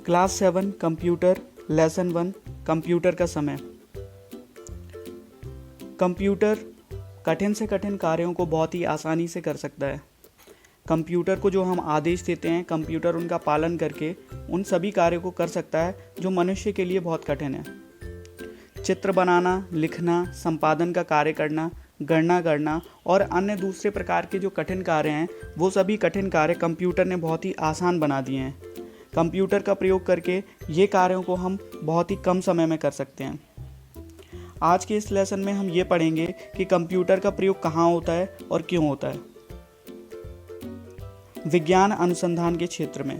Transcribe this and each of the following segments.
Class 7 computer lesson 1 computer का समय। Computer कठिन से कठिन कार्यों को बहुत ही आसानी से कर सकता है। कंप्यूटर को जो हम आदेश देते हैं, कंप्यूटर उनका पालन करके उन सभी कार्यों को कर सकता है जो मनुष्य के लिए बहुत कठिन है। चित्र बनाना, लिखना, संपादन का कार्य करना, गणना करना और अन्य दूसरे प्रकार के जो कठिन कार्य हैं, वो सभी कठिन कार्य कंप्यूटर ने बहुत ही आसान बना दिए हैं। कंप्यूटर का प्रयोग करके ये कार्यों को हम बहुत ही कम समय में कर सकते हैं। आज के इस लेसन में हम ये पढ़ेंगे कि कंप्यूटर का प्रयोग कहाँ होता है और क्यों होता है। विज्ञान अनुसंधान के क्षेत्र में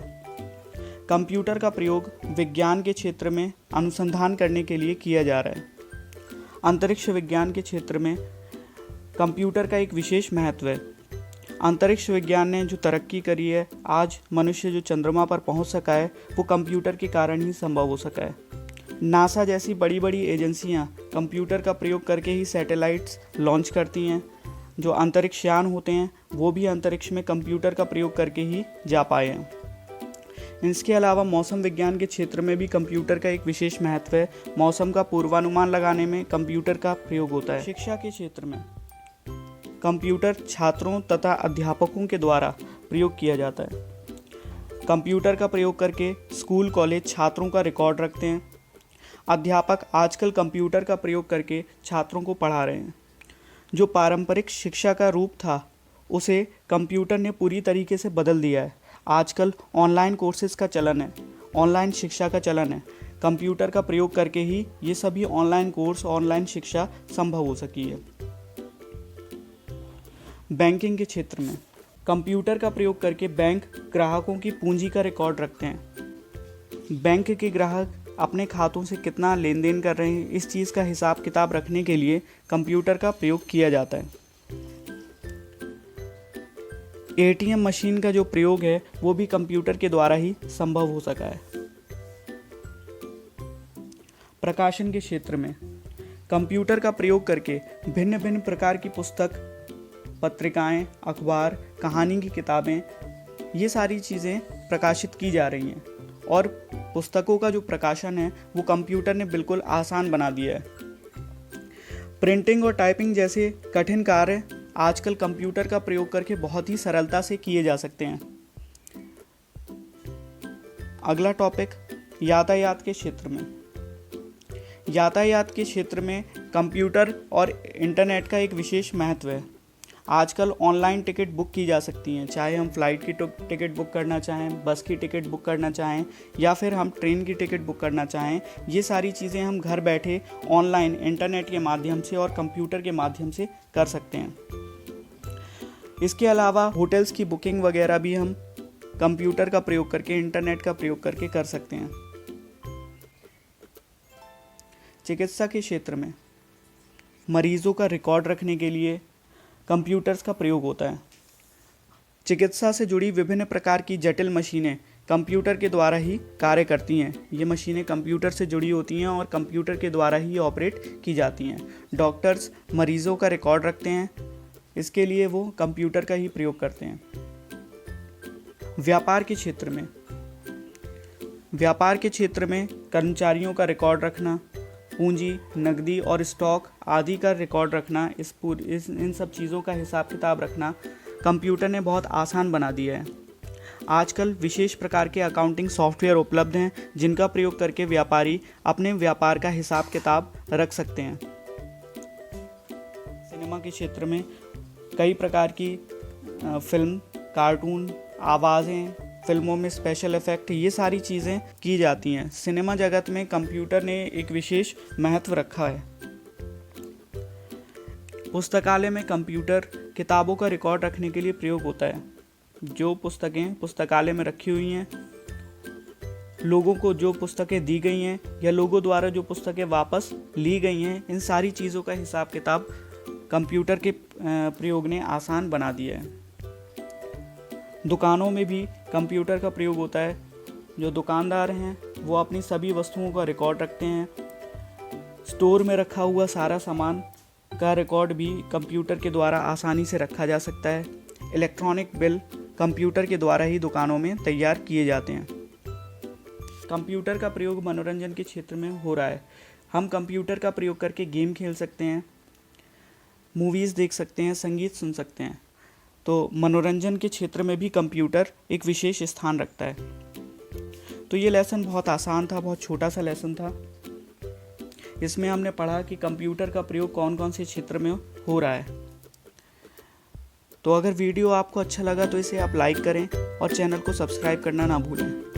कंप्यूटर का प्रयोग विज्ञान के क्षेत्र में अनुसंधान करने के लिए किया जा रहा है। अंतरिक्ष विज्ञान के क्षेत्र में कंप्यूटर का एक विशेष महत्व है। अंतरिक्ष विज्ञान ने जो तरक्की करी है, आज मनुष्य जो चंद्रमा पर पहुंच सका है, वो कंप्यूटर के कारण ही संभव हो सका है। नासा जैसी बड़ी बड़ी एजेंसियां कंप्यूटर का प्रयोग करके ही सैटेलाइट्स लॉन्च करती हैं। जो अंतरिक्ष यान होते हैं वो भी अंतरिक्ष में कंप्यूटर का प्रयोग करके ही जा पाए हैं। इसके अलावा मौसम विज्ञान के क्षेत्र में भी कंप्यूटर का एक विशेष महत्व है। मौसम का पूर्वानुमान लगाने में कंप्यूटर का प्रयोग होता है। शिक्षा के क्षेत्र में कंप्यूटर छात्रों तथा अध्यापकों के द्वारा प्रयोग किया जाता है। कंप्यूटर का प्रयोग करके स्कूल कॉलेज छात्रों का रिकॉर्ड रखते हैं। अध्यापक आजकल कंप्यूटर का प्रयोग करके छात्रों को पढ़ा रहे हैं। जो पारंपरिक शिक्षा का रूप था, उसे कंप्यूटर ने पूरी तरीके से बदल दिया है। आजकल ऑनलाइन कोर्सेज का चलन है, ऑनलाइन शिक्षा का चलन है। कंप्यूटर का प्रयोग करके ही ये सभी ऑनलाइन कोर्स, ऑनलाइन शिक्षा संभव हो सकी है। बैंकिंग के क्षेत्र में कंप्यूटर का प्रयोग करके बैंक ग्राहकों की पूंजी का रिकॉर्ड रखते हैं। बैंक के ग्राहक अपने खातों से कितना लेन देन कर रहे हैं, इस चीज़ का हिसाब किताब रखने के लिए कंप्यूटर का प्रयोग किया जाता है। एटीएम मशीन का जो प्रयोग है वो भी कंप्यूटर के द्वारा ही संभव हो सका है। प्रकाशन के क्षेत्र में कंप्यूटर का प्रयोग करके भिन्न भिन्न प्रकार की पुस्तक, पत्रिकाएं, अखबार, कहानी की किताबें, ये सारी चीज़ें प्रकाशित की जा रही हैं और पुस्तकों का जो प्रकाशन है वो कंप्यूटर ने बिल्कुल आसान बना दिया है। प्रिंटिंग और टाइपिंग जैसे कठिन कार्य आजकल कंप्यूटर का प्रयोग करके बहुत ही सरलता से किए जा सकते हैं। अगला टॉपिक यातायात के क्षेत्र में। यातायात के क्षेत्र में कंप्यूटर और इंटरनेट का एक विशेष महत्व है। आजकल ऑनलाइन टिकट बुक की जा सकती हैं, चाहे हम फ्लाइट की टिकट बुक करना चाहें, बस की टिकट बुक करना चाहें या फिर हम ट्रेन की टिकट बुक करना चाहें। ये सारी चीज़ें हम घर बैठे ऑनलाइन इंटरनेट के माध्यम से और कंप्यूटर के माध्यम से कर सकते हैं। इसके अलावा होटल्स की बुकिंग वगैरह भी हम कंप्यूटर का प्रयोग करके, इंटरनेट का प्रयोग करके कर सकते हैं। चिकित्सा के क्षेत्र में मरीजों का रिकॉर्ड रखने के लिए कंप्यूटर्स का प्रयोग होता है। चिकित्सा से जुड़ी विभिन्न प्रकार की जटिल मशीनें कंप्यूटर के द्वारा ही कार्य करती हैं। ये मशीनें कंप्यूटर से जुड़ी होती हैं और कंप्यूटर के द्वारा ही ऑपरेट की जाती हैं। डॉक्टर्स मरीजों का रिकॉर्ड रखते हैं, इसके लिए वो कंप्यूटर का ही प्रयोग करते हैं। व्यापार के क्षेत्र में कर्मचारियों का रिकॉर्ड रखना, पूंजी, नकदी और स्टॉक आदि का रिकॉर्ड रखना, इन सब चीज़ों का हिसाब किताब रखना कंप्यूटर ने बहुत आसान बना दिया है। आजकल विशेष प्रकार के अकाउंटिंग सॉफ्टवेयर उपलब्ध हैं जिनका प्रयोग करके व्यापारी अपने व्यापार का हिसाब किताब रख सकते हैं। सिनेमा के क्षेत्र में कई प्रकार की फिल्म, कार्टून, आवाज़ें, फिल्मों में स्पेशल इफ़ेक्ट, ये सारी चीज़ें की जाती हैं। सिनेमा जगत में कंप्यूटर ने एक विशेष महत्व रखा है। पुस्तकालय में कंप्यूटर किताबों का रिकॉर्ड रखने के लिए प्रयोग होता है। जो पुस्तकें पुस्तकालय में रखी हुई हैं, लोगों को जो पुस्तकें दी गई हैं या लोगों द्वारा जो पुस्तकें वापस ली गई हैं, इन सारी चीज़ों का हिसाब किताब कंप्यूटर के प्रयोग ने आसान बना दिया है। दुकानों में भी कंप्यूटर का प्रयोग होता है। जो दुकानदार हैं वो अपनी सभी वस्तुओं का रिकॉर्ड रखते हैं। स्टोर में रखा हुआ सारा सामान का रिकॉर्ड भी कंप्यूटर के द्वारा आसानी से रखा जा सकता है। इलेक्ट्रॉनिक बिल कंप्यूटर के द्वारा ही दुकानों में तैयार किए जाते हैं। कंप्यूटर का प्रयोग मनोरंजन के क्षेत्र में हो रहा है। हम कंप्यूटर का प्रयोग करके गेम खेल सकते हैं, मूवीज़ देख सकते हैं, संगीत सुन सकते हैं। तो मनोरंजन के क्षेत्र में भी कंप्यूटर एक विशेष स्थान रखता है। तो ये लेसन बहुत आसान था, बहुत छोटा सा लेसन था। इसमें हमने पढ़ा कि कंप्यूटर का प्रयोग कौन कौन से क्षेत्र में हो रहा है। तो अगर वीडियो आपको अच्छा लगा तो इसे आप लाइक करें और चैनल को सब्सक्राइब करना ना भूलें।